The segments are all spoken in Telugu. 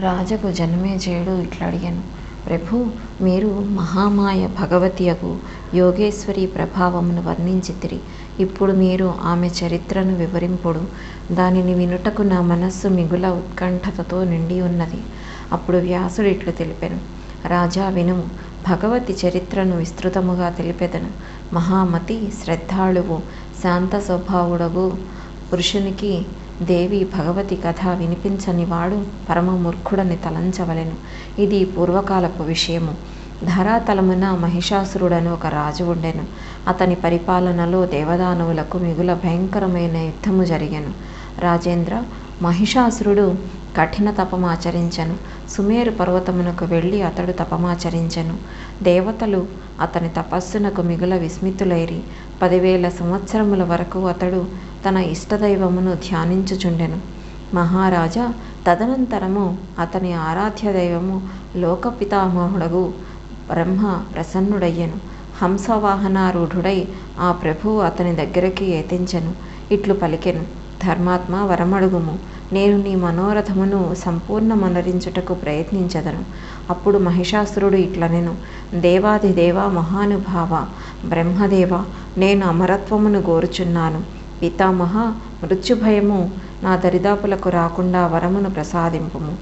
రాజకు జనమేజయుడు ఇట్లడిగెను. ప్రభూ, మీరు మహామాయ భగవతియగు యోగేశ్వరి ప్రభావమును వర్ణించితిరి. ఇప్పుడు మీరు ఆమె చరిత్రను వివరింపుడు. దానిని వినుటకు నా మనస్సు మిగుల ఉత్కంఠతతో నిండి ఉన్నది. అప్పుడు వ్యాసుడు ఇట్లు తెలిపెను. రాజా వినుము. భగవతి చరిత్రను విస్తృతముగా తెలిపెదను. మహామతి, శ్రద్ధాళువు, శాంత స్వభావుడగు పురుషునికి దేవి భగవతి కథ వినిపించని వాడు పరమ మూర్ఖుడని తలంచవలెను. ఇది పూర్వకాలపు విషయము. ధరాతలమున మహిషాసురుడను ఒక రాజు ఉండెను. అతని పరిపాలనలో దేవదానవులకు మిగుల భయంకరమైన యుద్ధము జరిగెను. రాజేంద్ర, మహిషాసురుడు కఠిన తపమాచరించెను. సుమేరు పర్వతమునకు వెళ్ళి అతడు తపమాచరించెను. దేవతలు అతని తపస్సునకు మిగుల విస్మితులైరి. 10,000 సంవత్సరముల వరకు అతడు తన ఇష్టదైవమును ధ్యానించుచుండెను. మహారాజా, తదనంతరము అతని ఆరాధ్య దైవము లోకపితామహుడగు బ్రహ్మ ప్రసన్నుడయ్యెను. హంసవాహనారూఢుడై ఆ ప్రభువు అతని దగ్గరికి ఏతించెను. ఇట్లు పలికెను. ధర్మాత్మ, వరమడుగుము. నేను నీ మనోరథమును సంపూర్ణమనరించుటకు ప్రయత్నించెదను. అప్పుడు మహిషాసురుడు ఇట్లనెను. దేవాధిదేవ, మహానుభావ, బ్రహ్మదేవ, నేను అమరత్వమును గోరుచున్నాను. పితామహ, మృత్యుభయము నా దరిదాపులకు రాకుండా వరమును ప్రసాదింపుము.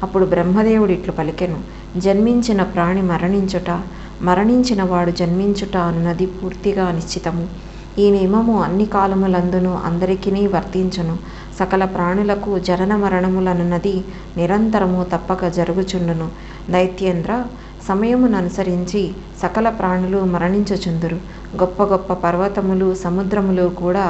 అప్పుడు బ్రహ్మదేవుడు ఇట్లు పలికెను. జన్మించిన ప్రాణి మరణించుట, మరణించిన వాడు జన్మించుట అన్నది పూర్తిగా నిశ్చితము. ఈ నియమము అన్ని కాలములందును అందరికీ వర్తించును. సకల ప్రాణులకు జనన మరణములనున్నది నిరంతరము తప్పక జరుగుచుండును. దైత్యేంద్ర, సమయముననుసరించి సకల ప్రాణులు మరణించుచుందురు. గొప్ప గొప్ప పర్వతములు, సముద్రములు కూడా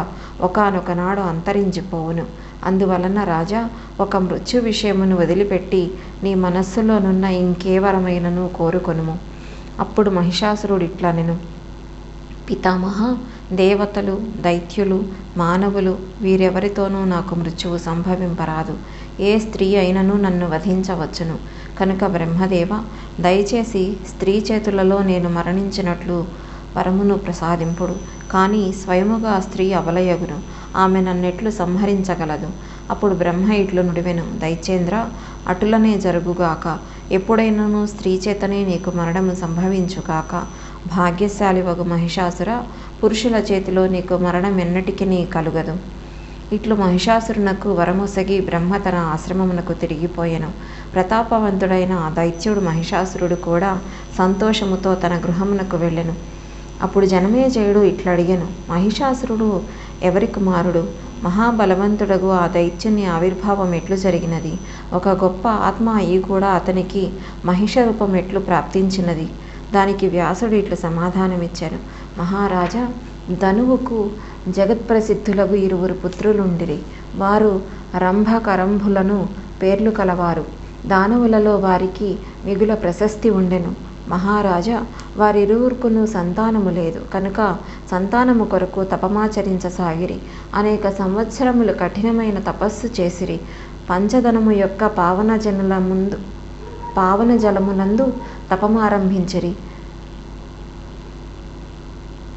ఒకానొకనాడు అంతరించిపోవును. అందువలన రాజా, ఒక మృత్యు విషయమును వదిలిపెట్టి నీ మనస్సులోనున్న ఇంకేవరమైనను కోరుకొనుము. అప్పుడు మహిషాసురుడు ఇట్లనెను. పితామహ, దేవతలు, దైత్యులు, మానవులు వీరెవరితోనూ నాకు మృత్యువు సంభవింపరాదు. ఏ స్త్రీ అయినను నన్ను వధించవచ్చును. కనుక బ్రహ్మదేవ, దయచేసి స్త్రీ చేతులలో నేను మరణించినట్లు వరమును ప్రసాదింపుడు. కానీ స్వయముగా స్త్రీ అవలయగును. ఆమె నన్నెట్లు సంహరించగలదు? అప్పుడు బ్రహ్మ ఇట్లు నుడివెను. దైత్యేంద్ర, అటులనే జరుగుగాక. ఎప్పుడైనాను స్త్రీ చేతనే నీకు మరణము సంభవించుగాక. భాగ్యశాలివగు మహిషాసుర, పురుషుల చేతిలో నీకు మరణం ఎన్నటికీ కలుగదు. ఇట్లు మహిషాసురునకు వరమొసగి బ్రహ్మ తన ఆశ్రమమునకు తిరిగిపోయెను. ప్రతాపవంతుడైన ఆ దైత్యుడు మహిషాసురుడు కూడా సంతోషముతో తన గృహమునకు వెళ్ళెను. అప్పుడు జనమేజయుడు ఇట్లడిగెను. మహిషాసురుడు ఎవరి కుమారుడు? మహాబలవంతుడగు ఆ దైత్యుని ఆవిర్భావం ఎట్లు జరిగినది? ఒక గొప్ప ఆత్మ అయి కూడా అతనికి మహిష రూపం ఎట్లు ప్రాప్తించినది? దానికి వ్యాసుడు ఇట్లు సమాధానమిచ్చారు. మహారాజా, ధనువుకు జగత్ప్రసిద్ధులకు 2 పుత్రులుండిరి. వారు రంభకరంభులను పేర్లు కలవారు. దానవులలో వారికి మిగుల ప్రశస్తి ఉండెను. మహారాజా, వారిరువురుకును సంతానము లేదు. కనుక సంతానము కొరకు తపమాచరించసాగిరి. అనేక సంవత్సరములు కఠినమైన తపస్సు చేసిరి. పంచధనము యొక్క పావన జలమునందు తపమారంభించిరి.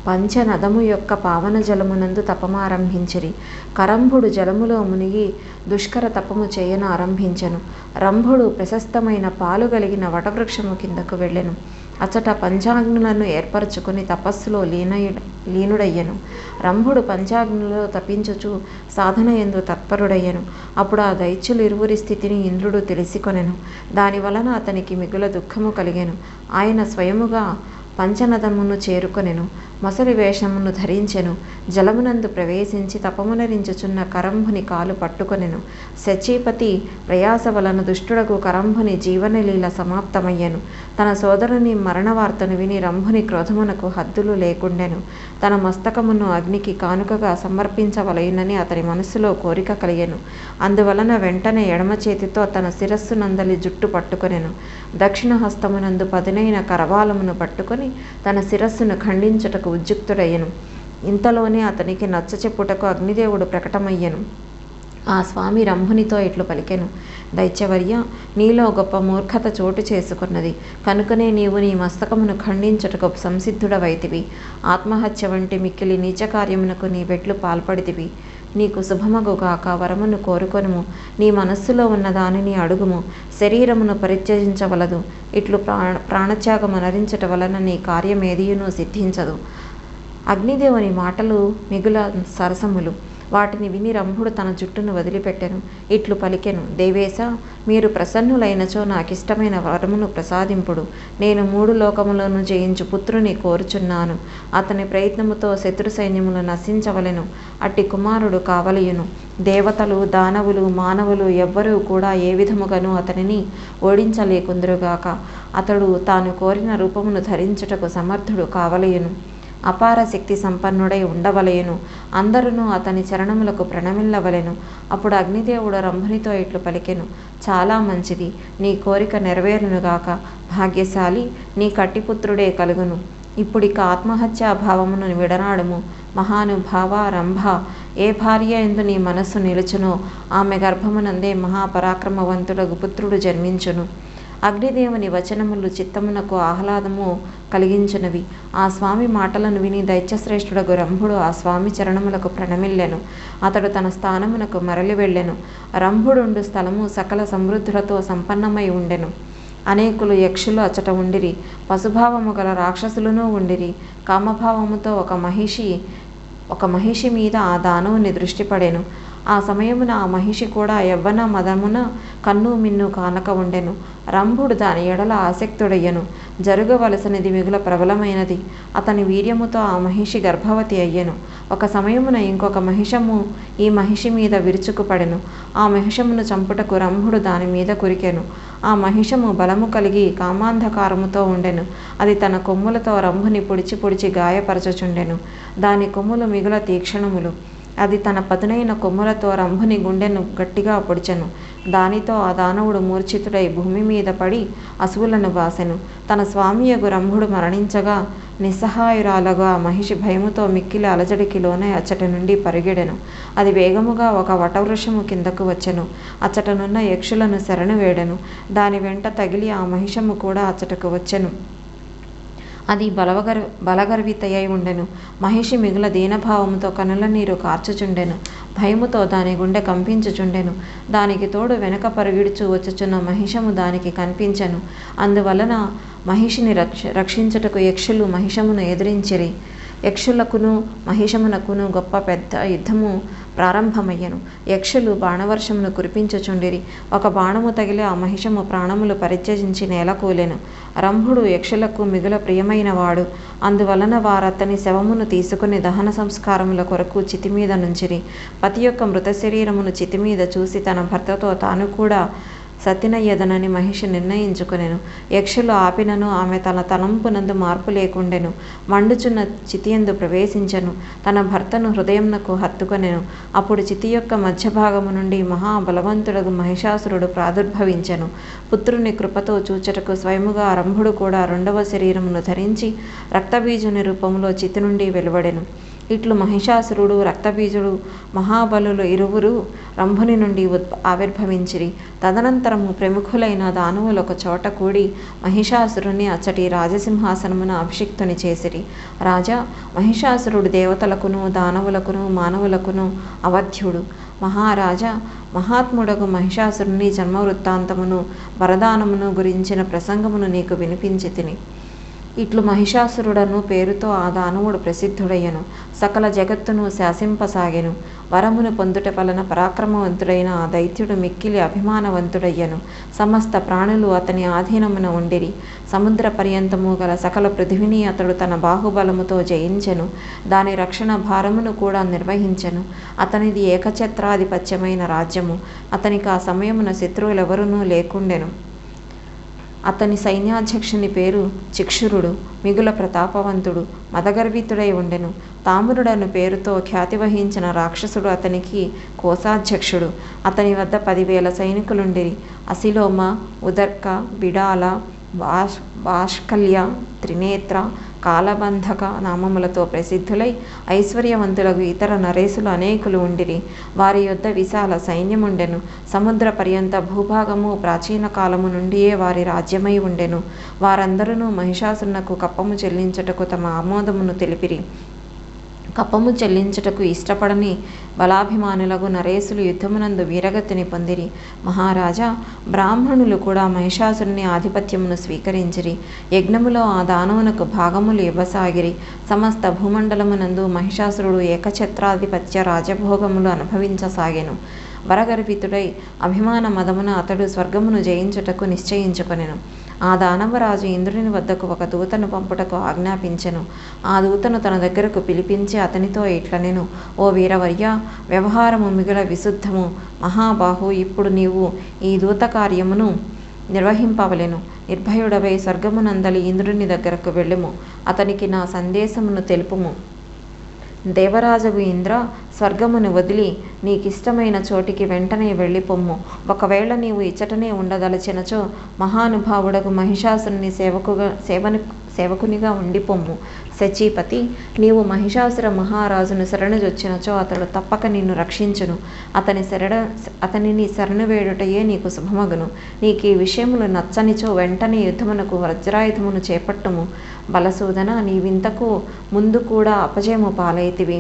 పంచనదము యొక్క పావన జలమునందు తపమారంభించిరి. కరంభుడు జలములో మునిగి దుష్కర తపము చేయన ఆరంభించెను. రంభుడు ప్రశస్తమైన పాలు కలిగిన వటవృక్షము కిందకు వెళ్ళెను. అచట పంచాగ్నులను ఏర్పరచుకుని తపస్సులో లీనుడయ్యను. రంభుడు పంచాగ్నులలో తపించుచు సాధన యందు తత్పరుడయ్యను. అప్పుడు ఆ దైత్యులు ఇరువురి స్థితిని ఇంద్రుడు తెలిసికొనెను. దానివలన అతనికి మిగుల దుఃఖము కలిగెను. ఆయన స్వయముగా పంచనదమును చేరుకొనెను. మొసలి వేషమును ధరించెను. జలమునందు ప్రవేశించి తపమునరించుచున్న కరంభుని కాలు పట్టుకొనెను. శచీపతి ప్రయాస వలన దుష్టుడకు కరంభుని జీవనలీల సమాప్తమయ్యెను. తన సోదరుని మరణవార్తను విని రంభుని క్రోధమునకు హద్దులు లేకుండెను. తన మస్తకమును అగ్నికి కానుకగా సమర్పించవలయునని అతని మనస్సులో కోరిక కలిగెను. అందువలన వెంటనే ఎడమ చేతితో తన శిరస్సునందలి జుట్టు పట్టుకొనెను. దక్షిణ హస్తమునందు పదునైన కరవాలమును పట్టుకొని తన శిరస్సును ఖండించుటకు ఉద్యుక్తుడయ్యను. ఇంతలోనే అతనికి నచ్చచెప్పుటకు అగ్నిదేవుడు ప్రకటమయ్యెను. ఆ స్వామి రంభునితో ఇట్లు పలికెను. దైత్యవర్య, నీలో గొప్ప మూర్ఖత చోటు చేసుకున్నది. కనుకనే నీవు నీ మస్తకమును ఖండించుటకు సంసిద్ధుడవైతివి. ఆత్మహత్య వంటి మిక్కిలి నీచ కార్యమునకు నీ వెట్లు పాల్పడితివి. నీకు శుభమగుగాక. వరమును కోరుకొనుము. నీ మనస్సులో ఉన్న దానిని అడుగుము. శరీరమును పరిత్యజించవలదు. ఇట్లు ప్రాణత్యాగము నరించట వలన నీ కార్యమేదియును సిద్ధించదు. అగ్నిదేవుని మాటలు మిగుల సరసములు. వాటిని విని రంభుడు తన జుట్టును వదిలిపెట్టెను. ఇట్లు పలికెను, దేవేశ, మీరు ప్రసన్నులైనచో నాకిష్టమైన వరమును ప్రసాదింపుడు. నేను 3 లోకములను జయించు పుత్రుని కోరుచున్నాను. అతని ప్రయత్నముతో శత్రు సైన్యములు నశించవలెను. అట్టి కుమారుడు కావలయును. దేవతలు, దానవులు, మానవులు ఎవ్వరూ కూడా ఏ విధముగానూ అతనిని ఓడించలేకుందురుగాక. అతడు తాను కోరిన రూపమును ధరించుటకు సమర్థుడు కావలయును. అపార శక్తి సంపన్నుడై ఉండవలెను. అందరూ అతని చరణములకు ప్రణమిల్లవలెను. అప్పుడు అగ్నిదేవుడు రంభునితో ఇట్లు పలికెను, చాలా మంచిది, నీ కోరిక నెరవేరునుగాక. భాగ్యశాలి, నీ కట్టిపుత్రుడే కలుగును. ఇప్పుడిక ఆత్మహత్యా భావమును విడనాడుము. మహానుభావ రంభ, ఏ భార్య యందు నీ మనస్సు నిలుచునో ఆమె గర్భమునందే మహాపరాక్రమవంతుడగు పుత్రుడు జన్మించును. అగ్నిదేవుని వచనములు చిత్తమునకు ఆహ్లాదము కలిగించునవి. ఆ స్వామి మాటలను విని దైత్యశ్రేష్ఠుడగు రంభుడు ఆ స్వామి చరణములకు ప్రణమిల్లెను. అతడు తన స్థానమునకు మరలి వెళ్ళెను. రంభుడుండు స్థలము సకల సమృద్ధులతో సంపన్నమై ఉండెను. అనేకులు యక్షులు అచట ఉండిరి. పశుభావము గల రాక్షసులను ఉండిరి. కామభావముతో ఒక మహిషి మీద ఆ దానవుని దృష్టి పడెను. ఆ సమయమున ఆ మహిషి కూడా యవ్వన మదమున కన్ను మిన్ను కానక ఉండెను. రంభుడు దాని ఎడల ఆసక్తుడయ్యను. జరగవలసినది మిగుల ప్రబలమైనది. అతని వీర్యముతో ఆ మహిషి గర్భవతి అయ్యెను. ఒక సమయమున ఇంకొక మహిషము ఈ మహిషి మీద విరుచుకుపడెను. ఆ మహిషమును చంపుటకు రంభుడు దాని మీద కురికెను. ఆ మహిషము బలము కలిగి కామాంధకారముతో ఉండెను. అది తన కొమ్ములతో రంభుని పొడిచి గాయపరచుచుండెను. దాని కొమ్ములు మిగుల తీక్షణములు. అది తన పదునైన కొమ్ములతో రంభుని గుండెను గట్టిగా పొడిచెను. దానితో ఆ దానవుడు మూర్ఛితుడై భూమి మీద పడి అసువులను బాసెను. తన స్వామియగు రంభుడు మరణించగా నిస్సహాయురాలగా మహిషి భయముతో మిక్కిలి అలజడికి లోనై అచ్చటి నుండి పరిగెడెను. అది వేగముగా ఒక వటవృక్షము కిందకు వచ్చెను. అచ్చటనున్న యక్షులను శరణు వేడెను. దాని వెంట తగిలి ఆ మహిషము కూడా అచ్చటకు వచ్చెను. అది బలగర్వితయై ఉండెను. మహిషి మిగుల దీనభావముతో కనుల నీరు కార్చుచుండెను. భయముతో దాని గుండె కంపించుచుండెను. దానికి తోడు వెనక పరుగిడుచు వచ్చుచున్న మహిషము దానికి కనిపించెను. అందువలన మహిషిని రక్షించుటకు యక్షులు మహిషమును ఎదిరించిరి. యక్షులకును మహిషమునకును గొప్ప పెద్ద యుద్ధము ప్రారంభమయ్యను. యక్షులు బాణవర్షమును కురిపించుచుండిరి. ఒక బాణము తగిలి ఆ మహిషము ప్రాణములు పరిత్యజించి నేలకూలెను. రంభుడు యక్షులకు మిగుల ప్రియమైనవాడు. అందువలన వారతని శవమును తీసుకుని దహన సంస్కారముల కొరకు చితిమీద నుంచిరి. పతి యొక్క మృత శరీరమును చితిమీద చూసి తన భర్తతో తాను కూడా సతినయ్యదనని మహిషి నిర్ణయించుకొనెను. యక్షులు ఆపినను ఆమె తన తలంపునందు మార్పు లేకుండెను. మండుచున్న చితియందు ప్రవేశించెను. తన భర్తను హృదయంనకు హత్తుకొనెను. అప్పుడు చితి యొక్క మధ్యభాగము నుండి మహాబలవంతుడగు మహిషాసురుడు ప్రాదుర్భవించెను. పుత్రుని కృపతో చూచుటకు స్వయముగా రంభుడు కూడా 2వ శరీరమును ధరించి రక్తబీజుని రూపంలో చితి నుండి వెలువడెను. ఇట్లు మహిషాసురుడు, రక్తబీజుడు, మహాబలులు ఇరువురు రంభుని నుండి ఆవిర్భవించిరి. తదనంతరము ప్రముఖులైన దానవులు ఒక చోట కూడి మహిషాసురుని అచ్చటి రాజసింహాసనమున అభిషిక్తుని చేసిరి. రాజా, మహిషాసురుడు దేవతలకును దానవులకును మానవులకును అవధ్యుడు. మహారాజా, మహాత్ముడగు మహిషాసురుని జన్మ వృత్తాంతమును వరదానమును గురించిన ప్రసంగమును నీకు వినిపించితిని. ఇట్లు మహిషాసురుడను పేరుతో ఆ దానవుడు ప్రసిద్ధుడయ్యను. సకల జగత్తును శాసింపసాగెను. వరమును పొందుట వలన పరాక్రమవంతుడైన ఆ దైత్యుడు మిక్కిలి అభిమానవంతుడయ్యను. సమస్త ప్రాణులు అతని ఆధీనమున ఉండిరి. సముద్ర పర్యంతము గల సకల పృథివిని అతడు తన బాహుబలముతో జయించెను. దాని రక్షణ భారమును కూడా నిర్వహించెను. అతనిది ఏకఛత్రాధిపత్యమైన రాజ్యము. అతనికి ఆ సమయమున శత్రువులెవరునూ లేకుండెను. అతని సైన్యాధ్యక్షుని పేరు చిక్షురుడు. మిగుల ప్రతాపవంతుడు, మదగర్వితుడై ఉండెను. తామ్రుడను పేరుతో ఖ్యాతి వహించిన రాక్షసుడు అతనికి కోశాధ్యక్షుడు. అతని వద్ద 10,000 సైనికులుండిరి. అసిలోమ, ఉదర్క, బిడాల, బాష్కల్య, త్రినేత్ర, కాలబంధక నామములతో ప్రసిద్ధులై ఐశ్వర్యవంతులకు ఇతర నరేసులు అనేకులు ఉండిరి. వారి యొద్ద విశాల సైన్యముండెను. సముద్ర పర్యంత భూభాగము ప్రాచీన కాలము నుండియే వారి రాజ్యమై ఉండెను. వారందరూ మహిషాసురునకు కప్పము చెల్లించుటకు తమ ఆమోదమును తెలిపిరి. కప్పము చెల్లించుటకు ఇష్టపడని బలాభిమానులకు నరేసులు యుద్ధమునందు వీరగతిని పొందిరి. మహారాజా, బ్రాహ్మణులు కూడా మహిషాసురుని ఆధిపత్యమును స్వీకరించిరి. యజ్ఞములో ఆ దానవునకు భాగములు ఇవ్వసాగిరి. సమస్త భూమండలమునందు మహిషాసురుడు ఏకఛత్రాధిపత్య రాజభోగములు అనుభవించసాగెను. వరగర్భితుడై అభిమాన మదమున అతడు స్వర్గమును జయించుటకు నిశ్చయించుకొనెను. ఆ దానవరాజు ఇంద్రుని వద్దకు ఒక దూతను పంపుటకు ఆజ్ఞాపించెను. ఆ దూతను తన దగ్గరకు పిలిపించి అతనితో ఇట్లనెను: ఓ వీరవర్య, వ్యవహారము మిగుల విశుద్ధము. మహాబాహు, ఇప్పుడు నీవు ఈ దూత కార్యమును నిర్వహింపవలెను. నిర్భయుడవై స్వర్గమునందలి ఇంద్రుని దగ్గరకు వెళ్ళుము. అతనికి నా సందేశమును తెలుపుము. దేవరాజగు ఇంద్ర, స్వర్గమును వదిలి నీకిష్టమైన చోటికి వెంటనే వెళ్ళిపొమ్ము. ఒకవేళ నీవు ఇచ్చటనే ఉండదలచినచో మహానుభావుడకు మహిషాసురుని సేవకునిగా ఉండిపొమ్ము. శచీపతి, నీవు మహిషాసుర మహారాజును శరణుజొచ్చినచో అతడు తప్పక నిన్ను రక్షించును. అతనిని శరణు వేడుటయే నీకు శుభమగును. నీకు ఈ విషయములు నచ్చనిచో వెంటనే యుద్ధమునకు వజ్రాయుధమును చేపట్టుము. బలసూదన, నీవింతకు ముందు కూడా అపజయము పాలైతివి.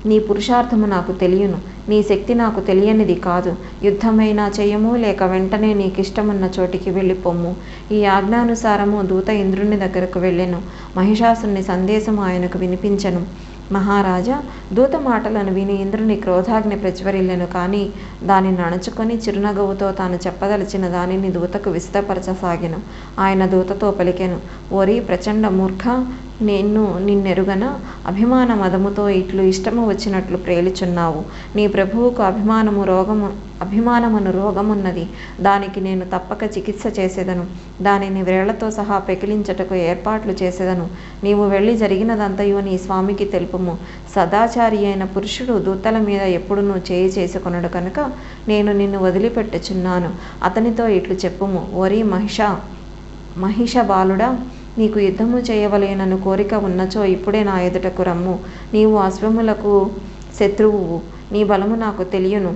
నీ పురుషార్థము నాకు తెలియను. నీ శక్తి నాకు తెలియనిది కాదు. యుద్ధమైనా చేయము, లేక వెంటనే నీకిష్టమున్న చోటికి వెళ్ళిపొమ్ము. ఈ ఆజ్ఞానుసారము దూత ఇంద్రుని దగ్గరకు వెళ్ళెను. మహిషాసుని సందేశము ఆయనకు వినిపించెను. మహారాజా, దూత మాటలను విని ఇంద్రుని క్రోధాగ్ని ప్రజ్వరిల్లెను. కానీ దానిని అణచుకొని చిరునగవుతో తాను చెప్పదలిచిన దానిని దూతకు విశదపరచసాగెను. ఆయన దూతతో పలికెను: ఓరి ప్రచండ మూర్ఖ, నిన్నెరుగన అభిమాన మదముతో ఇట్లు ఇష్టము వచ్చినట్లు ప్రేలుచున్నావు. నీ ప్రభువుకు అభిమానమును రోగమున్నది. దానికి నేను తప్పక చికిత్స చేసేదను. దానిని వ్రేళ్లతో సహా పెకిలించటకు ఏర్పాట్లు చేసేదను. నీవు వెళ్ళి జరిగినదంతయు నీ స్వామికి తెలుపుము. సదాచారి అయిన పురుషుడు దూతల మీద ఎప్పుడునూ చేయి చేసుకొనడు కనుక నేను నిన్ను వదిలిపెట్టుచున్నాను. అతనితో ఇట్లు చెప్పుము: ఓరి మహిష బాలుడా, నీకు యుద్ధము చేయవలేనను కోరిక ఉన్నచో ఇప్పుడే నా ఎదుటకు రమ్ము. నీవు అశ్వములకు శత్రువువు. నీ బలము నాకు తెలియను.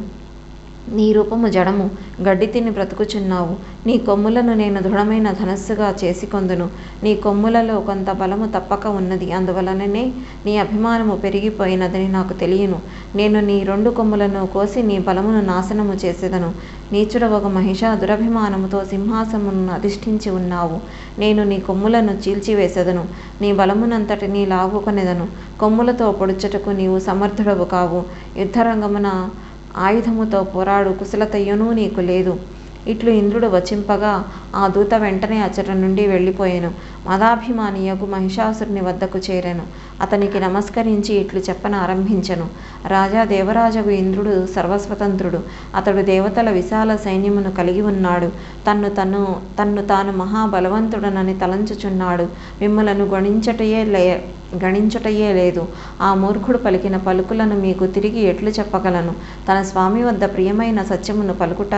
నీ రూపము జడము. గడ్డి తిని బ్రతుకుచున్నావు. నీ కొమ్ములను నేను దృఢమైన ధనస్సుగా చేసుకొందును. నీ కొమ్ములలో కొంత బలము తప్పక ఉన్నది. అందువలననే నీ అభిమానము పెరిగిపోయినదని నాకు తెలియను. నేను నీ 2 కొమ్ములను కోసి నీ బలమును నాశనము చేసేదను. నీచుడవగు మహిష, దురభిమానముతో సింహాసనమును అధిష్ఠించి ఉన్నావు. నేను నీ కొమ్ములను చీల్చివేసెదను. నీ బలమునంతటినీ లాగుకొనెదను. కొమ్ములతో పొడుచుటకు నీవు సమర్థుడవు కావు. యుద్ధరంగమున ఆయుధముతో పోరాడు కుశలతయ్యునూ నీకు లేదు. ఇట్లు ఇంద్రుడు వచింపగా ఆ దూత వెంటనే అచ్చట నుండి వెళ్ళిపోయెను. మదాభిమానియగు మహిషాసురుని వద్దకు చేరెను. అతనికి నమస్కరించి ఇట్లు చెప్పనారంభించెను: రాజా, దేవరాజగు ఇంద్రుడు సర్వస్వతంత్రుడు. అతడు దేవతల విశాల సైన్యమును కలిగి ఉన్నాడు. తన్ను తాను మహాబలవంతుడనని తలంచుచున్నాడు. మిమ్ములను గణించుటయే లేదు. ఆ మూర్ఖుడు పలికిన పలుకులను మీకు తిరిగి ఎట్లు చెప్పగలను? తన స్వామి వద్ద ప్రియమైన సత్యమును పలుకుట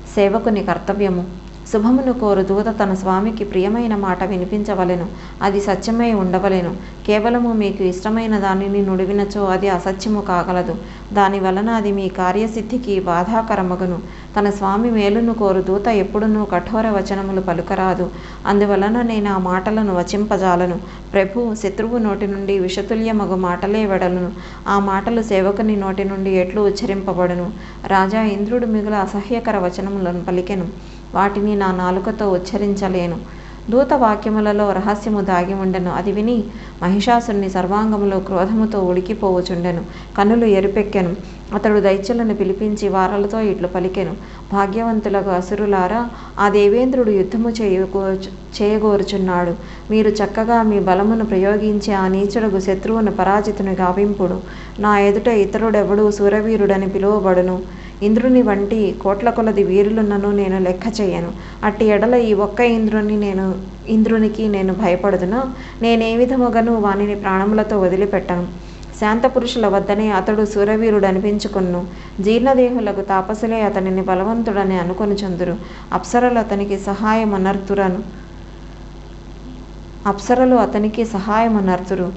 సేవకుని కర్తవ్యము. శుభమును కోరు దూత తన స్వామికి ప్రియమైన మాట వినిపించవలెను. అది సత్యమై ఉండవలెను. కేవలము మీకు ఇష్టమైన దానిని నుడివినచో అది అసత్యము కాగలదు. దానివలన అది మీ కార్యసిద్ధికి బాధాకరమగును. తన స్వామి మేలును కోరు దూత ఎప్పుడునూ కఠోర వచనములు పలుకరాదు. అందువలన నేను ఆ మాటలను వచింపజాలను. ప్రభు, శత్రువు నోటి నుండి విషతుల్యమగు మాటలే వెడలును. ఆ మాటలు సేవకుని నోటి నుండి ఎట్లు ఉచ్చరింపబడును? రాజా, ఇంద్రుడు మిగుల అసహ్యకర వచనములను పలికెను. వాటిని నా నాలుకతో ఉచ్చరించలేను. దూత వాక్యములలో రహస్యము దాగి ఉండెను. అది విని మహిషాసుని సర్వాంగములో క్రోధముతో ఉడికిపోవుచుండెను. కన్నులు ఎరుపెక్కెను. అతడు దైత్యులను పిలిపించి వారలతో ఇట్లు పలికెను: భాగ్యవంతులకు అసురులారా, ఆ దేవేంద్రుడు యుద్ధము చేయగోరుచున్నాడు. మీరు చక్కగా మీ బలమును ప్రయోగించి ఆ నీచుడగు శత్రువును పరాజితుని గావింపుడు. నా ఎదుట ఇతరుడెవడూ శూరవీరుడని పిలువబడును. ఇంద్రుని వంటి కోట్ల కొలది వీరులున్నను నేను లెక్క చేయను. అట్టి ఎడల ఈ ఒక్క ఇంద్రునికి నేను భయపడుదునా? నేనే విధముగాను వానిని ప్రాణములతో వదిలిపెట్టను. శాంతపురుషుల వద్దనే అతడు శూరవీరుడు అనిపించుకొను. జీర్ణదేహులకు తాపసులే అతనిని బలవంతుడని అనుకొనుచుందురు. అప్సరలు అతనికి సహాయమనర్తురు.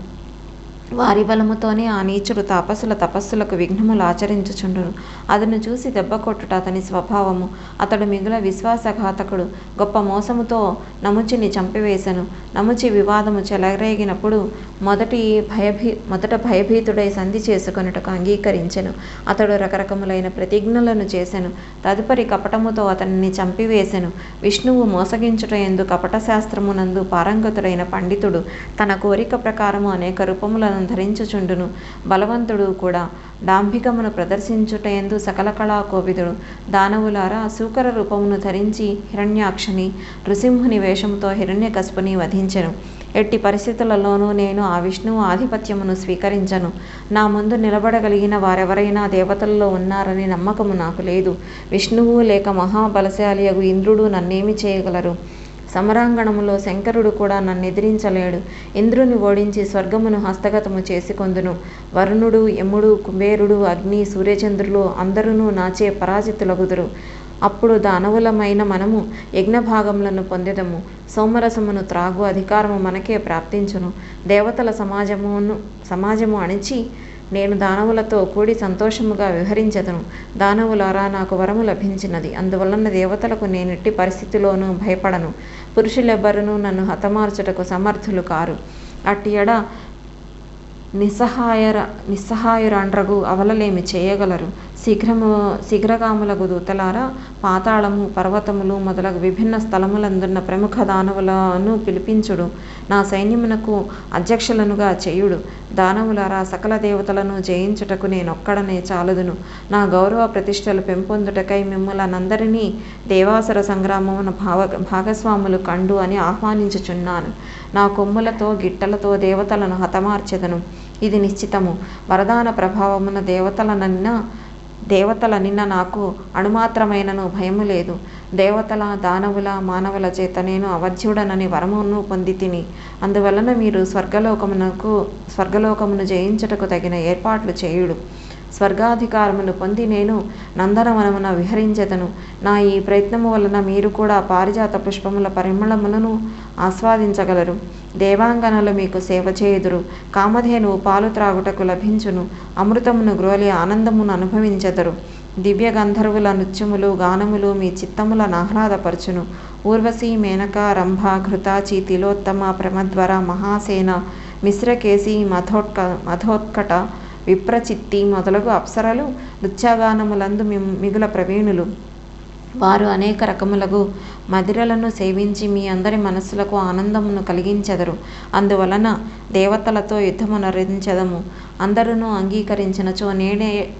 వారి బలముతోనే ఆ నీచుడు తాపసుల తపస్సులకు విఘ్నములు ఆచరించుచుండును. అతను చూసి దెబ్బ కొట్టుట అతని స్వభావము. అతడు మిగుల విశ్వాసఘాతకుడు. గొప్ప మోసముతో నముచిని చంపివేశను. నముచి వివాదము చెలరేగినప్పుడు మొదట భయభీతుడై సంధి చేసుకొనుటకు అంగీకరించెను. అతడు రకరకములైన ప్రతిజ్ఞలను చేసెను. తదుపరి కపటముతో అతనిని చంపివేశెను. విష్ణువు మోసగించుట యందు కపట శాస్త్రమునందు పారంగతుడైన పండితుడు. తన కోరిక ప్రకారము అనేక రూపములను ధరించుచుండును. బలవంతుడు కూడా డాంభికమును ప్రదర్శించుటయందు సకల కళా కోవిదుడు. దానవులారా, సూకర రూపమును ధరించి హిరణ్యాక్షని, నృసింహుని వేషముతో హిరణ్యకశిపుని వధించెను. ఎట్టి పరిస్థితులలోనూ నేను ఆ విష్ణువు ఆధిపత్యమును స్వీకరించను. నా ముందు నిలబడగలిగిన వారెవరైనా దేవతల్లో ఉన్నారని నమ్మకము నాకు లేదు. విష్ణువు లేక మహాబలశాలియగు ఇంద్రుడు నన్నేమి చేయగలరు? సమరాంగణములో శంకరుడు కూడా నన్నెదిరించలేడు. ఇంద్రుని ఓడించి స్వర్గమును హస్తగతము చేసుకొందును. వరుణుడు, యముడు, కుబేరుడు, అగ్ని, సూర్యచంద్రులు అందరూ నాచే పరాజితులగుదురు. అప్పుడు దానవులమైన మనము యజ్ఞభాగములను పొందెదము. సోమరసమును త్రాగు అధికారము మనకే ప్రాప్తించును. దేవతల సమాజము అణిచి నేను దానవులతో కూడి సంతోషముగా విహరించెదను. దానవులారా, నాకు వరము లభించినది. అందువలన దేవతలకు నేనెట్టి పరిస్థితిలోనూ భయపడను. పురుషులెవ్వరూ నన్ను హతమార్చుటకు సమర్థులు కారు. అట్టి ఎడ నిస్సహాయురాండ్రగు అవలలేమి చేయగలరు? శీఘ్రకాములగు దూతలారా, పాతాళము, పర్వతములు మొదలగు విభిన్న స్థలములందున్న ప్రముఖ దానవులను పిలిపించుడు. నా సైన్యమునకు అధ్యక్షులనుగా చేయుడు. దానవులారా, సకల దేవతలను జయించుటకు నేనొక్కడనే చాలదును. నా గౌరవ ప్రతిష్టలు పెంపొందుటకై మిమ్ములనందరినీ దేవాసుర సంగ్రామమున భాగస్వాములు కండు అని ఆహ్వానించుచున్నాను. నా కొమ్ములతో గిట్టలతో దేవతలను హతమార్చెదను. ఇది నిశ్చితము. వరదాన ప్రభావమున దేవతలనిన్న నాకు అణుమాత్రమైనను భయము లేదు. దేవతల, దానవుల, మానవుల చేత నేను అవధ్యుడనని వరమును పొందితిని. అందువలన మీరు స్వర్గలోకమును జయించుటకు తగిన ఏర్పాట్లు చేయుడు. స్వర్గాధికారమును పొంది నేను నందనవనమున విహరించెదను. నా ఈ ప్రయత్నము వలన మీరు కూడా పారిజాత పుష్పముల పరిమళములను ఆస్వాదించగలరు. దేవాంగనలు మీకు సేవ చేయుదురు. కామధేనువు పాలు త్రాగుటకు లభించును. అమృతమును గ్రోలి ఆనందమును అనుభవించెదరు. దివ్య గంధర్వుల నృత్యములు, గానములు మీ చిత్తములను ఆహ్లాదపరచును. ఊర్వశి, మేనక, రంభ, ఘృతాచి, తిలోత్తమ, ప్రమద్వర, మహాసేన, మిశ్రకేశి, మధోత్కట, విప్రచిత్తి మొదలగు అప్సరలు నృత్యగానములందు మిగుల ప్రవీణులు. వారు అనేక రకములగు మదిరలను సేవించి మీ అందరి మనస్సులకు ఆనందమును కలిగించెదరు. అందువలన దేవతలతో యుద్ధమునరించెదము. అందరూ అంగీకరించినచో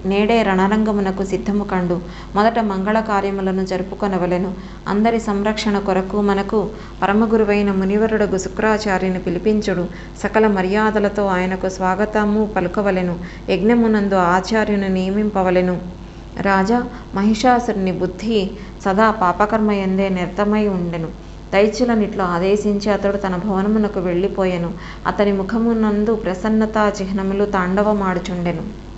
నేడే రణరంగమునకు సిద్ధము కండు. మొదట మంగళ కార్యములను జరుపుకొనవలెను. అందరి సంరక్షణ కొరకు మనకు పరమగురువైన మునివరుడగు శుక్రాచార్యుని పిలిపించుడు. సకల మర్యాదలతో ఆయనకు స్వాగతము పలుకవలెను. యజ్ఞమునందు ఆచార్యుని నియమింపవలెను. రాజా, మహిషాసురుని బుద్ధి సదా పాపకర్మయందే నిరతమై ఉండెను. దైత్యులనిట్లో ఆదేశించి అతడు తన భవనమునకు వెళ్ళిపోయెను. అతని ముఖమునందు ప్రసన్నతా చిహ్నములు తాండవమాడుచుండెను.